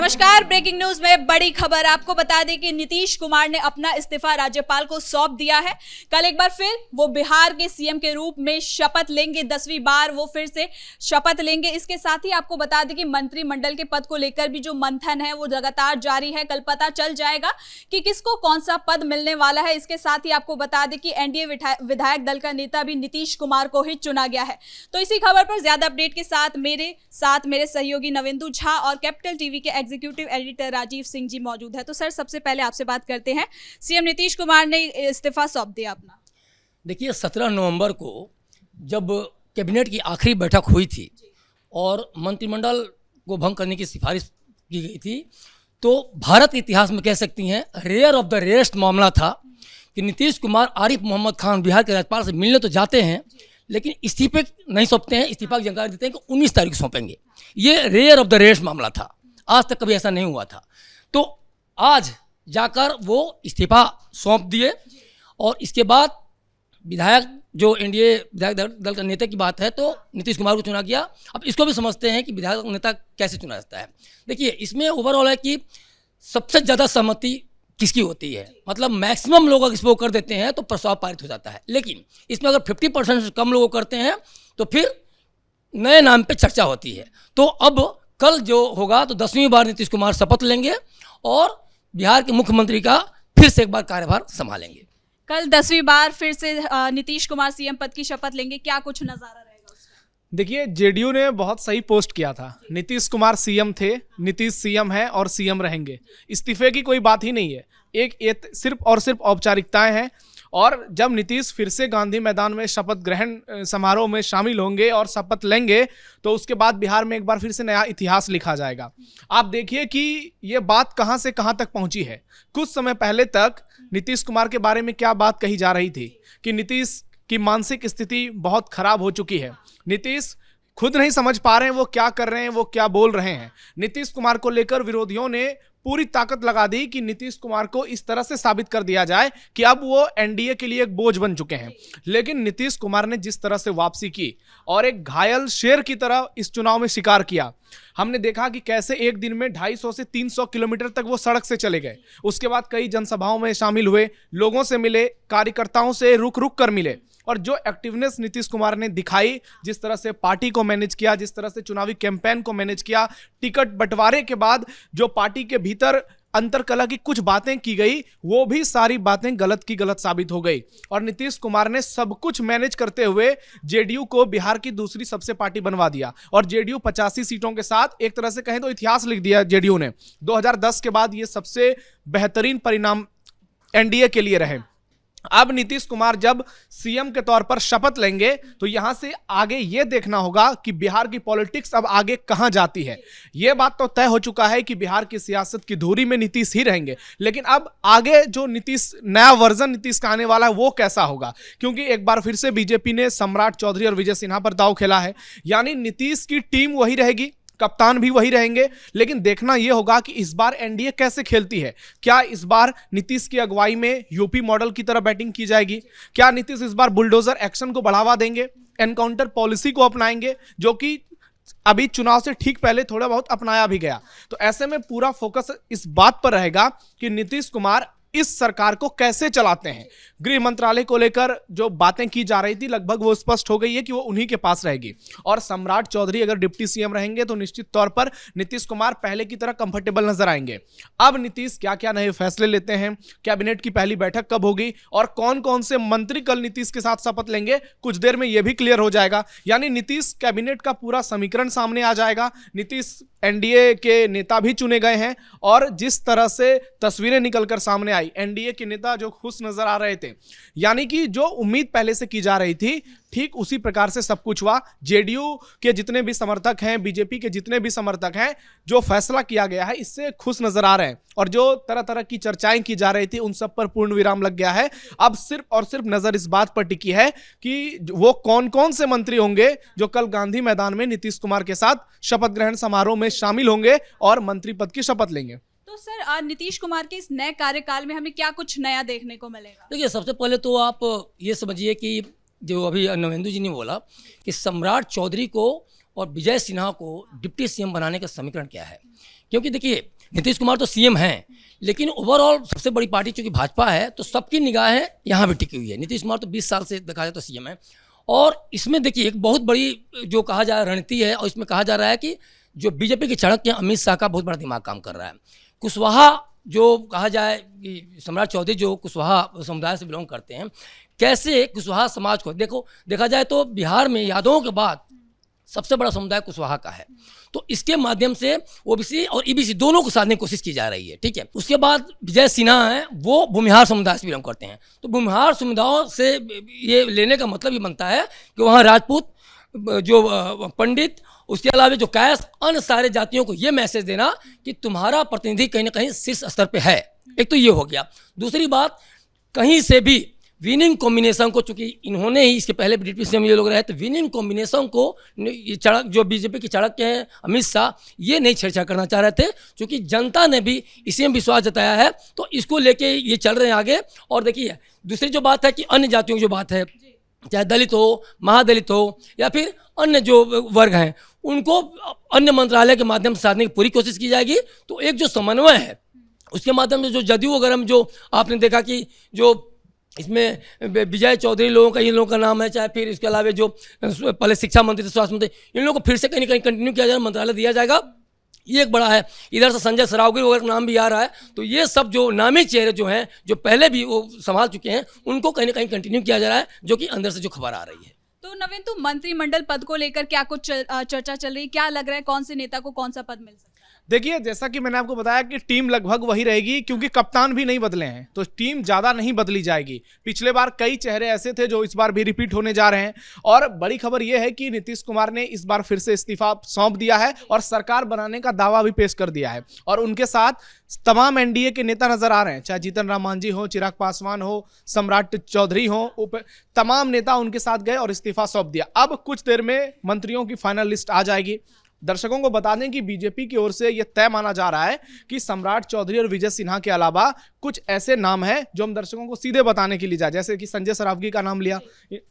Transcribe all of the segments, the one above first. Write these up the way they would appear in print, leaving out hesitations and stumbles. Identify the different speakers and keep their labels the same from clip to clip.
Speaker 1: नमस्कार। Breaking news में बड़ी खबर आपको बता दें कि नीतीश कुमार ने अपना इस्तीफा राज्यपाल को सौंप दिया है। कल एक बार फिर वो बिहार के सीएम के रूप में शपथ लेंगे, 10वीं बार वो फिर से शपथ लेंगे। इसके साथ ही आपको बता दें कि मंत्रिमंडल के पद को लेकर भी जो मंथन है वो लगातार जारी है। कल पता चल जाएगा कि किसको कौन सा पद मिलने वाला है। इसके साथ ही आपको बता दें कि एनडीए विधायक दल का नेता भी नीतीश कुमार को ही चुना गया है। तो इसी खबर पर ज्यादा अपडेट के साथ मेरे सहयोगी नवेंदु झा और कैपिटल टीवी के एग्जीक्यूटिव एडिटर राजीव सिंह जी मौजूद है। तो सर, सबसे पहले आपसे बात करते हैं, सीएम नीतीश कुमार ने इस्तीफा सौंप दिया अपना।
Speaker 2: देखिए, 17 नवंबर को जब कैबिनेट की आखिरी बैठक हुई थी और मंत्रिमंडल को भंग करने की सिफारिश की गई थी, तो भारत के इतिहास में कह सकती हैं रेयर ऑफ द रेयरेस्ट मामला था कि नीतीश कुमार आरिफ मोहम्मद खान बिहार के राज्यपाल से मिलने तो जाते हैं लेकिन इस्तीफे नहीं सौंपते हैं। इस्तीफा की जानकारी देते हैं कि 19 तारीख को सौंपेंगे। ये रेयर ऑफ द रेयरेस्ट मामला था, आज तक कभी ऐसा नहीं हुआ था। तो आज जाकर वो इस्तीफा सौंप दिए और इसके बाद विधायक जो एनडीए विधायक दल का नेता की बात है तो नीतीश कुमार को चुना गया। अब इसको भी समझते हैं कि विधायक नेता कैसे चुना जाता है। देखिए, इसमें ओवरऑल है कि सबसे ज़्यादा सहमति किसकी होती है, मतलब मैक्सिमम लोग अगर इसको कर देते हैं तो प्रस्ताव पारित हो जाता है। लेकिन इसमें अगर 50% से कम लोग करते हैं तो फिर नए नाम पे चर्चा होती है। तो अब कल जो होगा तो 10वीं बार नीतीश कुमार शपथ लेंगे और बिहार के मुख्यमंत्री का फिर से एक बार कार्यभार संभालेंगे।
Speaker 1: कल 10वीं बार फिर से नीतीश कुमार सीएम पद की शपथ लेंगे, क्या कुछ नजारा रहेगा उसका?
Speaker 3: देखिए, जेडीयू ने बहुत सही पोस्ट किया था। नीतीश कुमार सीएम थे, नीतीश सीएम है और सीएम रहेंगे। इस्तीफे की कोई बात ही नहीं है, एक सिर्फ और सिर्फ औपचारिकताएं हैं। और जब नीतीश फिर से गांधी मैदान में शपथ ग्रहण समारोह में शामिल होंगे और शपथ लेंगे तो उसके बाद बिहार में एक बार फिर से नया इतिहास लिखा जाएगा। आप देखिए कि ये बात कहां से कहां तक पहुंची है। कुछ समय पहले तक नीतीश कुमार के बारे में क्या बात कही जा रही थी कि नीतीश की मानसिक स्थिति बहुत खराब हो चुकी है, नीतीश खुद नहीं समझ पा रहे हैं वो क्या कर रहे हैं, वो क्या बोल रहे हैं। नीतीश कुमार को लेकर विरोधियों ने पूरी ताकत लगा दी कि नीतीश कुमार को इस तरह से साबित कर दिया जाए कि अब वो एनडीए के लिए एक बोझ बन चुके हैं। लेकिन नीतीश कुमार ने जिस तरह से वापसी की और एक घायल शेर की तरह इस चुनाव में शिकार किया, हमने देखा कि कैसे एक दिन में 250 से 300 किलोमीटर तक वो सड़क से चले गए। उसके बाद कई जनसभाओं में शामिल हुए, लोगों से मिले, कार्यकर्ताओं से रुक रुक कर मिले। और जो एक्टिवनेस नीतीश कुमार ने दिखाई, जिस तरह से पार्टी को मैनेज किया, जिस तरह से चुनावी कैंपेन को मैनेज किया, टिकट बंटवारे के बाद जो पार्टी के भीतर अंतरकलह की कुछ बातें की गई, वो भी सारी बातें गलत की गलत साबित हो गई। और नीतीश कुमार ने सब कुछ मैनेज करते हुए जेडीयू को बिहार की दूसरी सबसे पार्टी बनवा दिया और जेडीयू 85 सीटों के साथ एक तरह से कहें तो इतिहास लिख दिया जेडीयू ने। 2010 के बाद ये सबसे बेहतरीन परिणाम एनडीए के लिए रहे। अब नीतीश कुमार जब सीएम के तौर पर शपथ लेंगे तो यहां से आगे यह देखना होगा कि बिहार की पॉलिटिक्स अब आगे कहां जाती है। यह बात तो तय हो चुका है कि बिहार की सियासत की धुरी में नीतीश ही रहेंगे, लेकिन अब आगे जो नीतीश नया वर्जन नीतीश का आने वाला है वो कैसा होगा, क्योंकि एक बार फिर से बीजेपी ने सम्राट चौधरी और विजय सिन्हा पर दांव खेला है। यानी नीतीश की टीम वही रहेगी, कप्तान भी वही रहेंगे, लेकिन देखना यह होगा कि इस बार एनडीए कैसे खेलती है। क्या इस बार नीतीश की अगुवाई में यूपी मॉडल की तरह बैटिंग की जाएगी? क्या नीतीश इस बार बुलडोजर एक्शन को बढ़ावा देंगे, एनकाउंटर पॉलिसी को अपनाएंगे, जो कि अभी चुनाव से ठीक पहले थोड़ा बहुत अपनाया भी गया? तो ऐसे में पूरा फोकस इस बात पर रहेगा कि नीतीश कुमार इस सरकार को कैसे चलाते हैं। गृह मंत्रालय को लेकर जो बातें की जा रही थी लगभग वो स्पष्ट हो गई है कि वो उन्हीं के पास रहेगी। और सम्राट चौधरी अगर डिप्टी सीएम रहेंगे तो निश्चित तौर पर नीतीश कुमार पहले की तरह कंफर्टेबल नजर आएंगे। अब नीतीश क्या क्या नए फैसले लेते हैं, कैबिनेट की पहली बैठक कब होगी और कौन कौन से मंत्री कल नीतीश के साथ शपथ लेंगे, कुछ देर में यह भी क्लियर हो जाएगा। यानी नीतीश कैबिनेट का पूरा समीकरण सामने आ जाएगा। नीतीश एनडीए के नेता भी चुने गए हैं और जिस तरह से तस्वीरें निकलकर सामने आई, एनडीए के नेता जो खुश नजर आ रहे थे, यानी कि जो उम्मीद पहले से की जा रही थी ठीक उसी प्रकार से सब कुछ हुआ। जेडीयू के जितने भी समर्थक हैं, बीजेपी के जितने भी समर्थक हैं, जो फैसला किया गया है इससे खुश नजर आ रहे हैं और जो तरह तरह की चर्चाएं की जा रही थी उन सब पर पूर्ण विराम लग गया है। अब सिर्फ और सिर्फ नजर इस बात पर टिकी है कि वो कौन कौन से मंत्री होंगे जो कल गांधी मैदान में नीतीश कुमार के साथ शपथ ग्रहण समारोह में शामिल होंगे और मंत्री पद की शपथ लेंगे।
Speaker 1: तो सर, नीतीश कुमार के इस नए कार्यकाल में हमें क्या कुछ नया देखने को मिलेगा?
Speaker 2: देखिए, सबसे पहले तो आप ये समझिए कि जो अभी नवेंदु जी ने बोला कि सम्राट चौधरी को और विजय सिन्हा को डिप्टी सीएम बनाने का समीकरण क्या है। क्योंकि देखिए, नीतीश कुमार तो सीएम हैं, लेकिन ओवरऑल सबसे बड़ी पार्टी चूंकि भाजपा है तो सबकी निगाहें यहाँ भी टिकी हुई है। नीतीश कुमार तो 20 साल से देखा जाए तो सीएम है, और इसमें देखिए एक बहुत बड़ी जो कहा जा रहा है रणनीति है, और इसमें कहा जा रहा है कि जो बीजेपी के चाणक्य अमित शाह का बहुत बड़ा दिमाग काम कर रहा है। कुशवाहा जो कहा जाए कि सम्राट चौधरी जो कुशवाहा समुदाय से बिलोंग करते हैं, कैसे कुशवाहा समाज को देखा जाए तो बिहार में यादवों के बाद सबसे बड़ा समुदाय कुशवाहा का है, तो इसके माध्यम से ओबीसी और ईबीसी दोनों को साधने की कोशिश की जा रही है। ठीक है, उसके बाद विजय सिन्हा हैं, वो भूमिहार समुदाय से बिलोंग करते हैं, तो भूमिहार समुदायों से ये लेने का मतलब ये बनता है कि वहाँ राजपूत, जो पंडित, उसके अलावा जो कैस, अन्य सारे जातियों को ये मैसेज देना कि तुम्हारा प्रतिनिधि कहीं ना कहीं शीर्ष स्तर पे है। एक तो ये हो गया। दूसरी बात, कहीं से भी विनिंग कॉम्बिनेशन को, चूंकि इन्होंने ही इसके पहले डिप्टी सीएम ये लोग रहे, तो विनिंग कॉम्बिनेशन को ये जो बीजेपी के चाणक्य हैं अमित शाह, ये नहीं छेड़छाड़ करना चाह रहे थे, क्योंकि जनता ने भी इसी में विश्वास जताया है, तो इसको लेके ये चल रहे हैं आगे। और देखिए दूसरी जो बात है कि अन्य जातियों की जो बात है, चाहे दलित हो, महादलित हो, या फिर अन्य जो वर्ग हैं, उनको अन्य मंत्रालय के माध्यम से साधने की पूरी कोशिश की जाएगी। तो एक जो समन्वय है उसके माध्यम से जो जदयू वगैरह में जो आपने देखा कि जो इसमें विजय चौधरी लोगों का, इन लोगों का नाम है, चाहे फिर इसके अलावा जो पहले शिक्षा मंत्री, स्वास्थ्य मंत्री, इन लोगों को फिर से कहीं ना कहीं कंटिन्यू किया जाएगा, मंत्रालय दिया जाएगा, ये एक बड़ा है। इधर से संजय सरावगी वगैरह का नाम भी आ रहा है, तो ये सब जो नामी चेहरे जो हैं, जो पहले भी वो संभाल चुके हैं, उनको कहीं ना कहीं कंटिन्यू किया जा रहा है, जो कि अंदर से जो खबर आ रही है।
Speaker 1: तो नवीन, तो मंत्रिमंडल पद को लेकर क्या कुछ चर्चा चल रही है? क्या लग रहा है कौन से नेता को कौन सा पद मिल सकता है?
Speaker 3: देखिए, जैसा कि मैंने आपको बताया कि टीम लगभग वही रहेगी, क्योंकि कप्तान भी नहीं बदले हैं, तो टीम ज्यादा नहीं बदली जाएगी। पिछले बार कई चेहरे ऐसे थे जो इस बार भी रिपीट होने जा रहे हैं, और बड़ी खबर यह है कि नीतीश कुमार ने इस बार फिर से इस्तीफा सौंप दिया है और सरकार बनाने का दावा भी पेश कर दिया है, और उनके साथ तमाम एनडीए के नेता नजर आ रहे हैं, चाहे जीतन राम मांझी हो, चिराग पासवान हो, सम्राट चौधरी हो, तमाम नेता उनके साथ गए और इस्तीफा सौंप दिया। अब कुछ देर में मंत्रियों की फाइनल लिस्ट आ जाएगी। दर्शकों को बता दें कि बीजेपी की ओर से यह तय माना जा रहा है कि सम्राट चौधरी और विजय सिन्हा के अलावा कुछ ऐसे नाम हैं जो हम दर्शकों को सीधे बताने के लिए जाए, जैसे कि संजय सरावगी का नाम लिया,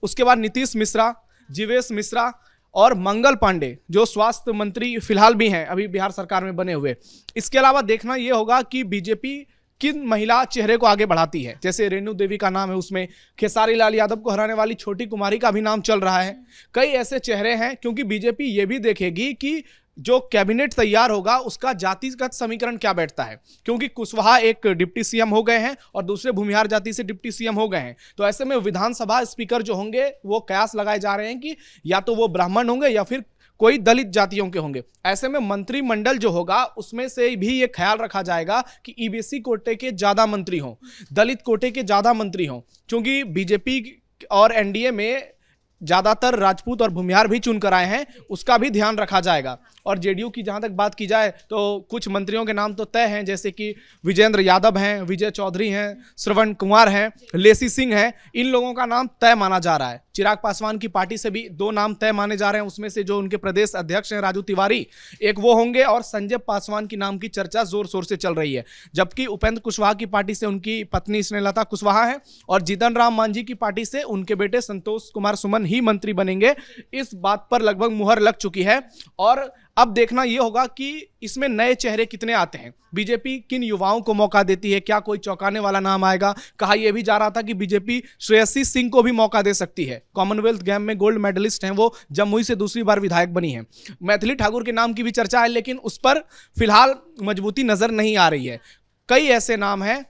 Speaker 3: उसके बाद नीतीश मिश्रा, जीवेश मिश्रा और मंगल पांडे जो स्वास्थ्य मंत्री फिलहाल भी हैं, अभी बिहार सरकार में बने हुए। इसके अलावा देखना यह होगा कि बीजेपी किन महिला चेहरे को आगे बढ़ाती है, जैसे रेणु देवी का नाम है, उसमें खेसारी लाल यादव को हराने वाली छोटी कुमारी का भी नाम चल रहा है। कई ऐसे चेहरे हैं, क्योंकि बीजेपी ये भी देखेगी कि जो कैबिनेट तैयार होगा उसका जातिगत समीकरण क्या बैठता है, क्योंकि कुशवाहा एक डिप्टी सीएम हो गए हैं और दूसरे भूमिहार जाति से डिप्टी सीएम हो गए हैं, तो ऐसे में विधानसभा स्पीकर जो होंगे वो कयास लगाए जा रहे हैं कि या तो वो ब्राह्मण होंगे या फिर कोई दलित जातियों के होंगे। ऐसे में मंत्रिमंडल जो होगा उसमें से भी ये ख्याल रखा जाएगा कि ईबीसी कोटे के ज्यादा मंत्री हों, दलित कोटे के ज्यादा मंत्री हों, क्योंकि बीजेपी और एनडीए में ज्यादातर राजपूत और भूमिहार भी चुन कर आए हैं, उसका भी ध्यान रखा जाएगा। और जेडीयू की जहां तक बात की जाए तो कुछ मंत्रियों के नाम तो तय हैं, जैसे कि विजेंद्र यादव हैं, विजय चौधरी हैं, श्रवण कुमार हैं, लेसी सिंह हैं, इन लोगों का नाम तय माना जा रहा है। चिराग पासवान की पार्टी से भी 2 नाम तय माने जा रहे हैं, उसमें से जो उनके प्रदेश अध्यक्ष हैं राजू तिवारी, एक वो होंगे, और संजय पासवान की नाम की चर्चा जोर शोर से चल रही है। जबकि उपेंद्र कुशवाहा की पार्टी से उनकी पत्नी स्नेहलता कुशवाहा है, और जीतन राम मांझी की पार्टी से उनके बेटे संतोष कुमार सुमन ही मंत्री बनेंगे। इस बात पर लगभग मुहर लग चुकी है, और अब देखना यह होगा कि इसमें नए चेहरे कितने आते हैं, बीजेपी किन युवाओं को मौका देती है, क्या कोई चौंकाने वाला नाम आएगा। कहा यह भी जा रहा था कि बीजेपी श्रेयसी सिंह को भी मौका दे सकती है, कॉमनवेल्थ गेम में गोल्ड मेडलिस्ट हैं, वो जमुई से दूसरी बार विधायक बनी है। मैथिली ठाकुर के नाम की भी चर्चा है, लेकिन उस पर फिलहाल मजबूती नजर नहीं आ रही है। कई ऐसे नाम हैं,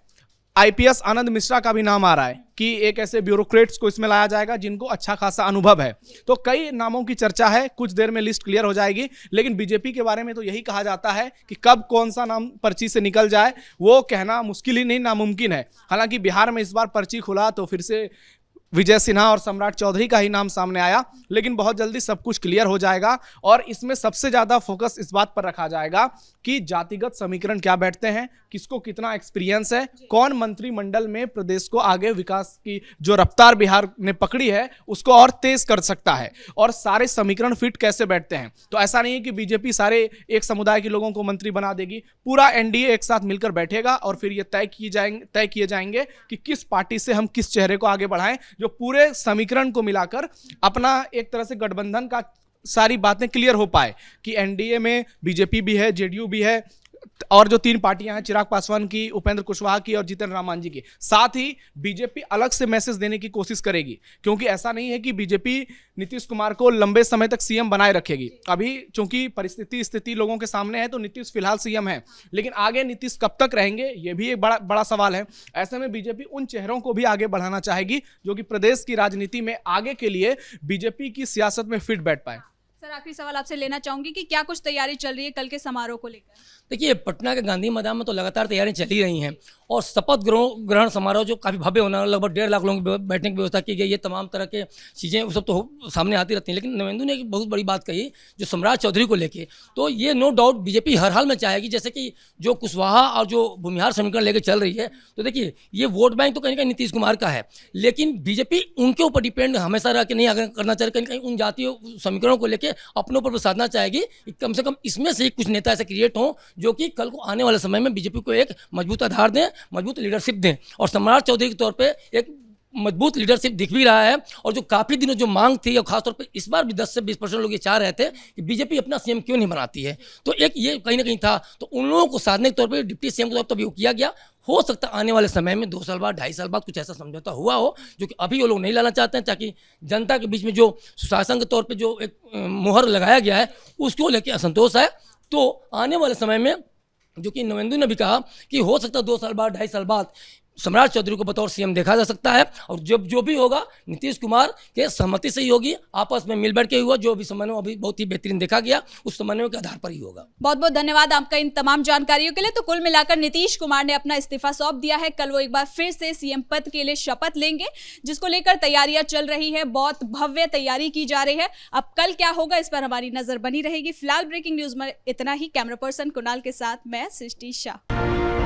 Speaker 3: आईपीएस आनंद मिश्रा का भी नाम आ रहा है कि एक ऐसे ब्यूरोक्रेट्स को इसमें लाया जाएगा जिनको अच्छा खासा अनुभव है। तो कई नामों की चर्चा है, कुछ देर में लिस्ट क्लियर हो जाएगी, लेकिन बीजेपी के बारे में तो यही कहा जाता है कि कब कौन सा नाम पर्ची से निकल जाए वो कहना मुश्किल ही नहीं, नामुमकिन है। हालांकि बिहार में इस बार पर्ची खुला तो फिर से विजय सिन्हा और सम्राट चौधरी का ही नाम सामने आया, लेकिन बहुत जल्दी सब कुछ क्लियर हो जाएगा, और इसमें सबसे ज्यादा फोकस इस बात पर रखा जाएगा कि जातिगत समीकरण क्या बैठते हैं, किसको कितना एक्सपीरियंस है, कौन मंत्रिमंडल में प्रदेश को आगे विकास की जो रफ्तार बिहार ने पकड़ी है उसको और तेज कर सकता है, और सारे समीकरण फिट कैसे बैठते हैं। तो ऐसा नहीं है कि बीजेपी सारे एक समुदाय के लोगों को मंत्री बना देगी, पूरा एनडीए एक साथ मिलकर बैठेगा और फिर ये तय किए जाएंगे कि किस पार्टी से हम किस चेहरे को आगे बढ़ाएं, जो पूरे समीकरण को मिलाकर अपना एक तरह से गठबंधन का सारी बातें क्लियर हो पाए कि एनडीए में बीजेपी भी है, जेडीयू भी है, और जो 3 पार्टियां हैं, चिराग पासवान की, उपेंद्र कुशवाहा की और जीतन राम मांझी की। साथ ही बीजेपी अलग से मैसेज देने की कोशिश करेगी, क्योंकि ऐसा नहीं है कि बीजेपी नीतीश कुमार को लंबे समय तक सीएम बनाए रखेगी। अभी चूंकि परिस्थिति स्थिति लोगों के सामने है, तो नीतीश फिलहाल सीएम है, लेकिन आगे नीतीश कब तक रहेंगे, ये भी एक बड़ा सवाल है। ऐसे में बीजेपी उन चेहरों को भी आगे बढ़ाना चाहेगी जो कि प्रदेश की राजनीति में आगे के लिए बीजेपी की सियासत में फिट बैठ पाए।
Speaker 1: सर, आखिरी सवाल आपसे लेना चाहूंगी कि क्या कुछ तैयारी चल रही है कल के समारोह को लेकर?
Speaker 2: देखिए, पटना के गांधी मैदान में तो लगातार तैयारियां चली रही हैं और शपथ ग्रहण समारोह जो काफ़ी भव्य होना है, लगभग 1.5 लाख लोगों की बैठने की व्यवस्था की गई है। तमाम तरह के चीज़ें वो सब तो सामने आती रहती हैं, लेकिन नवेंदु ने एक बहुत बड़ी बात कही जो सम्राट चौधरी को लेके, तो ये नो डाउट बीजेपी हर हाल में चाहेगी, जैसे कि जो कुशवाहा और जो भूमिहार समीकरण लेकर चल रही है। तो देखिए, ये वोट बैंक तो कहीं ना कहीं नीतीश कुमार का है, लेकिन बीजेपी उनके ऊपर डिपेंड हमेशा रह के नहीं आगे करना चाहे, कहीं कहीं उन जातीय समीकरणों को लेकर अपने ऊपर साधना चाहेगी कि कम से कम इसमें से कुछ नेता ऐसे क्रिएट हों जो कि कल को आने वाले समय में बीजेपी को एक मजबूत आधार दें, मजबूत लीडरशिप दें। और सम्राट चौधरी के तौर पे एक मजबूत लीडरशिप दिख भी रहा है, और जो काफ़ी दिनों जो मांग थी, और खासतौर पे इस बार भी 10 से 20% लोग ये चाह रहे थे कि बीजेपी अपना सीएम क्यों नहीं बनाती है, तो एक ये कहीं ना कहीं था। तो उन लोगों को साधने के तौर पर डिप्टी सीएम के तौर पर किया गया। हो सकता है आने वाले समय में 2 साल बाद, 2.5 साल बाद कुछ ऐसा समझौता हुआ हो जो कि अभी वो लोग नहीं लाना चाहते हैं, ताकि जनता के बीच में जो सुशासन के तौर पे जो एक मुहर लगाया गया है उसको लेके असंतोष है। तो आने वाले समय में, जो कि नवेंदु ने भी कहा कि हो सकता है 2 साल बाद, 2.5 साल बाद सम्राट चौधरी को बतौर सीएम देखा जा सकता है, और जब जो भी होगा नीतीश कुमार के सहमति से ही होगी, आपस में मिल बैठ के हुआ। जो भी समन्वय अभी बहुत ही बेहतरीन देखा गया, उस समन्वय के आधार पर ही होगा।
Speaker 1: बहुत बहुत धन्यवाद आपका इन तमाम जानकारियों के लिए। तो कुल मिलाकर नीतीश कुमार ने अपना इस्तीफा सौंप दिया है। कल वो एक बार फिर से सीएम पद के लिए शपथ लेंगे, जिसको लेकर तैयारियां चल रही है, बहुत भव्य तैयारी की जा रही है। अब कल क्या होगा इस पर हमारी नजर बनी रहेगी। फिलहाल ब्रेकिंग न्यूज में इतना ही। कैमरा पर्सन कुणाल के साथ मैं सृष्टि शाह।